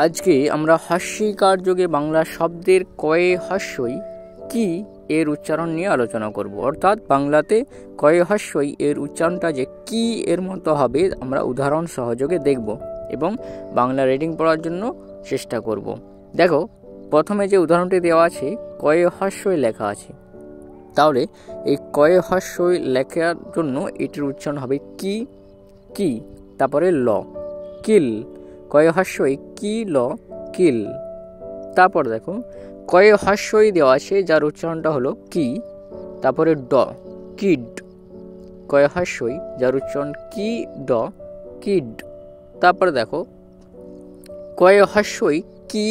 আজকে আমরা হস্যইকার যোগে বাংলা শব্দের কয়ে হস্যই কি এর উচ্চারণ নিয়ে আলোচনা করব। অর্থাৎ বাংলাতে কয়ে হস্যই এর উচ্চারণটা যে কি এর মতো হবে আমরা উদাহরণ সহযোগে দেখব এবং বাংলা রিডিং পড়ার জন্য চেষ্টা করব। দেখো, প্রথমে যে উদাহরণটি দেওয়া আছে কয়ে হস্যই লেখা আছে, তাহলে এই কয়ে হস্যই লেখার জন্য এটির উচ্চারণ হবে কি কি, তারপরে ল, কিল। কয়ে হস্যই কি ল কিল। তারপর দেখো কয়ে হস্যই দেওয়া আছে যার উচ্চারণটা হলো কি, তারপরে ড, কিড। কয়ে হস্যই যার উচ্চারণ কি ড কিড। তারপরে দেখো কয়ে হস্যই কি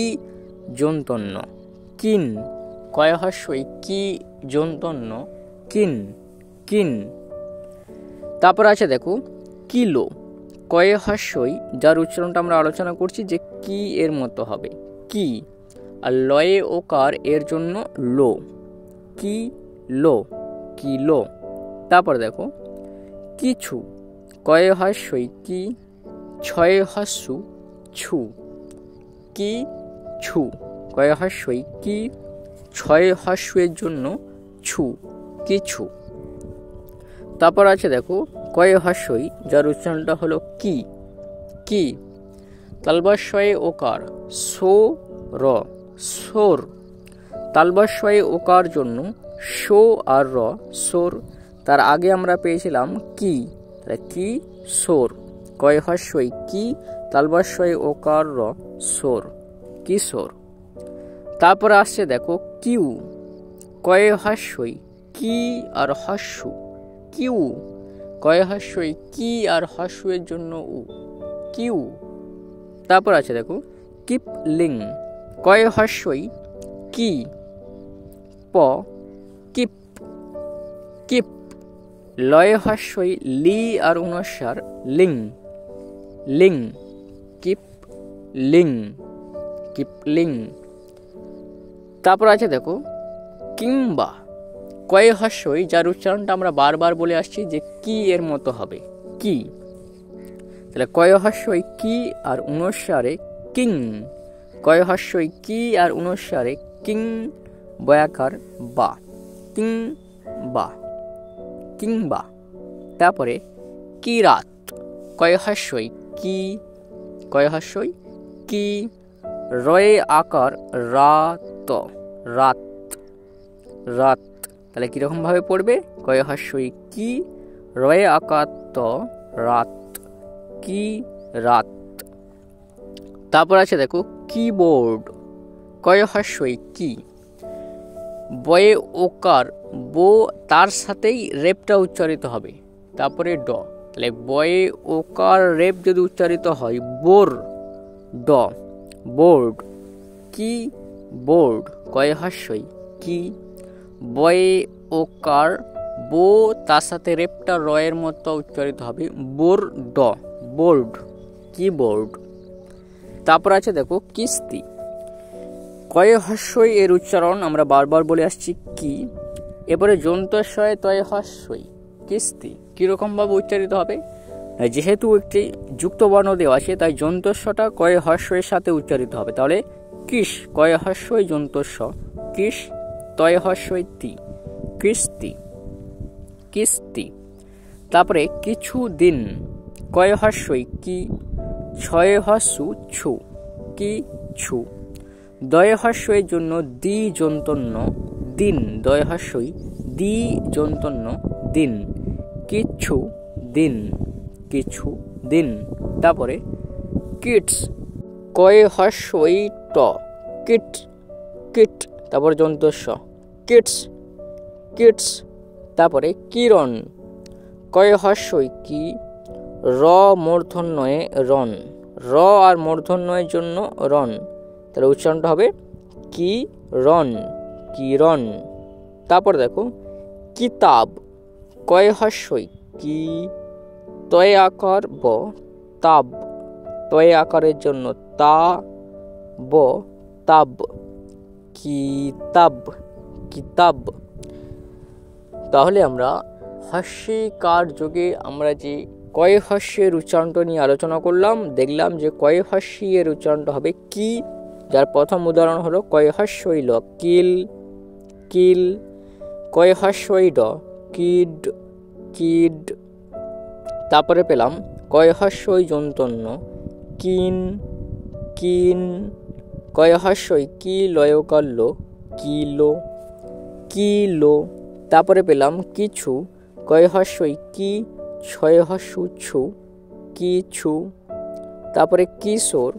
যন্তন্য কিন। কয়ে হস্যই কি যন্তন্য কিন কিন। তারপর আছে দেখো কিলো। কয়ে হস্যই যার উচ্চারণটা আমরা আলোচনা করছি যে কি এর মতো হবে কি, আর লয়ে ওকার এর জন্য লো, কি লো কিলো। তারপর দেখো কিছু। কয়ে হস্যই কি, ছয়ে হস্যু ছু, কি ছু। কয়ে হস্যই কি, ছয়ে হস্য এর জন্য ছু, কিছু। তারপর আছে দেখো কয়ে হস্যই যার উচ্চারণটা হলো কি কি। তালবস্যয়ে ওকার সো র, সোর। তালবস্যয়ে ওকার জন্য সো আর র, সোর। তার আগে আমরা পেয়েছিলাম কি, কি সোর। কয়ে হস্যই কি, তালবস্যয়ে ওকার র, সোর, কিশোর। তারপরে আসছে দেখো কিউ। কয়ে হস্যই কি আর হস্যু কিউ। কয়ে হস্যই কি আর হস্য এর জন্য উ, কিউ। তারপর আছে দেখো কিপলিং। কয়ে হস্যই কি প, কিপ কিপ। লয়ে হস্যই লি আর উনস্বার লিং, লিং, কিপ লিং, কিপলিং। তারপর আছে দেখো কিংবা। কয়ে হস্যই যার উচ্চারণটা আমরা বারবার বলে আসছি যে কি এর মতো হবে কি। তাহলে কয়ে হস্যই কি আর উনস্বারে কিং। কয়ে হস্যই কি আর উনস্বারে কিং, বয়াকার বা, কিং বা, কিংবা। তারপরে কিরাত। কয়ে হস্যই কি, কয়ে হস্যই কি, রয়ে আকার রাত, রাত, রাত। তাহলে কিরকম ভাবে পড়বে, কয়ে হস্যই কি, রয়ে আকার ত, রাত, কি রাত। তারপর আছে দেখো কিবোর্ড। কয়ে হস্যই কি, বয়ে ওকার বো, তার সাথেই রেপটা উচ্চারিত হবে, তারপরে ড। তাহলে বয়ে ওকার রেপ যদি উচ্চারিত হয় বোর, ড, বোর্ড, কি বোর্ড। কয়ে হস্যই কি, বয়ে ওকার বো, তার সাথে রেপটা রয়ের মতো উচ্চারিত হবে বোর, ড, বোর্ড, কিবোর্ড। তারপর আছে দেখো কিস্তি। কয়ে হস্যই এর উচ্চারণ আমরা বারবার বলে আসছি কি। এরপরে যন্তস্বয়ে তয়ে হস্যই কিস্তি। কিরকম ভাবে উচ্চারিত হবে, যেহেতু একটি যুক্ত বর্ণ দেওয়া আছে তাই যন্তস্বটা কয়ে হস্যের সাথে উচ্চারিত হবে। তাহলে কিস। কয়ে হস্যই যন্তস্ব কিস, তয়ে হস্যই তি, কিস্তি, কিস্তি। তারপরে কিছু দিন। কয়ে হস্যই কি, ছয়ে হস্যু ছু, কি ছু। দয়ে হস্যের জন্য দি যন্তন্য দিন। দয়ে হস্যই দি যন্তন্য দিন, কিচ্ছু দিন, কিছু দিন। তারপরে কিটস। কয়ে হস্যই ট, কিট, কিট। তারপরে যন্তস্ব কিটস, কিটস। তারপরে কিরণ। কয়ে হস্যই কি, র মূর্ধন্যয়ে রন, র আর মূর্ধন্যয়ের জন্য রন। তাহলে উচ্চারণটা হবে কি রন, কিরণ। তারপর দেখো কিতাব। কয়ে হস্যই কি, তয়ে আকার ব, তাব। তয়ে আকারের জন্য তা, ব, তাব, কিতাব, কিতাব। তাহলে আমরা হস্যইকার যোগে আমরা যে কয় হস্যের উচ্চারণটা নিয়ে আলোচনা করলাম। দেখলাম যে কয় হস্যি এর উচ্চারণটা হবে কি, যার প্রথম উদাহরণ হলো কয় হস্যই ল কিল কিল, কয় হস্যই ড কিড কিড। তারপরে পেলাম কয় হস্যই যন্তন্য কিন কিন, কয় হস্যই কি লয়কার লো কিলো কিলো। তারপরে পেলাম কিছু, কয় হস্যই কি ছয় হস্য ছু কিছু। তারপরে কিশোর,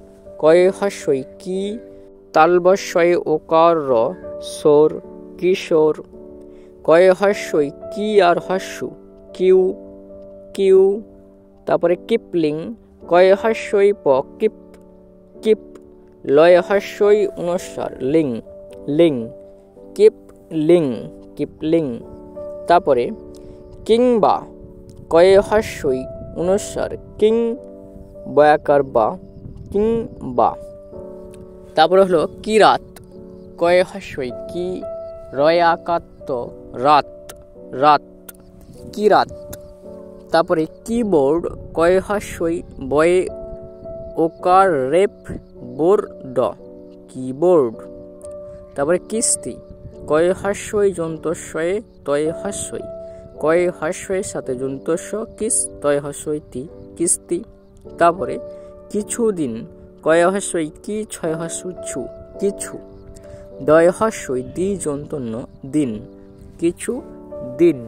কয় হস্যই কি তালবস্যই ওকার র সোর কিশোর, কয় হস্যই কি আর হস্য কিউ কিউ। তারপরে কিপলিং, কয় হস্যই প কিপ কিপ, লয় হস্যই অনুস্বার লিং লিং কিপ লিং কিপলিং। তারপরে কিংবা, কয় হস্যই অনুস্বার কিং বয়াকার বা কিং বা। তারপরে হলো কিরাত, কয় হস্যই কি রয়াকাত্ত রাত রাত কিরাত। তারপরে কিবোর্ড, কয় হস্যই বয়ে ওকার রেপ বোর ড কিবোর্ড। তারপরে কিস্তি, কয় হস্যই যন্তস্বয়ে তয় হস্যই, কয় হস্যের সাথে যন্তস্ব কিস তয় হস্যই তি কিস্তি। তারপরে কিছুদিন, কয় হস্যই কি ছয় হস্য ছু কিছু, দয় হস্যই দি যন্তন্য দিন কিছু দিন।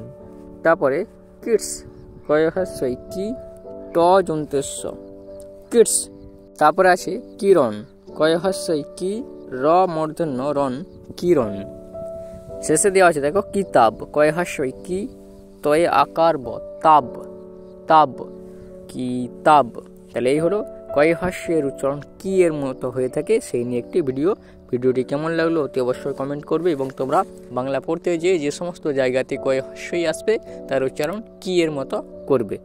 তারপরে কিডস, কয় হস্যই কি ট যন্তস্ব কিডস। তারপরে আছে কিরণ, কয় হস্যই কি র মূর্ধন্য রণ কিরণ। শেষে দেওয়া আছে দেখো কিতাব, কয় হস্যই কি তয় আকার ব তাব তাব কিতাব। তাহলে এই হলো কয় হস্যের উচ্চারণ কি এর মতো হয়ে থাকে সেই নিয়ে একটি ভিডিওটি কেমন লাগলো অতি অবশ্যই কমেন্ট করবে, এবং তোমরা বাংলা পড়তে যে সমস্ত জায়গাতে কয় হস্যই আসবে তার উচ্চারণ কি এর মতো করবে।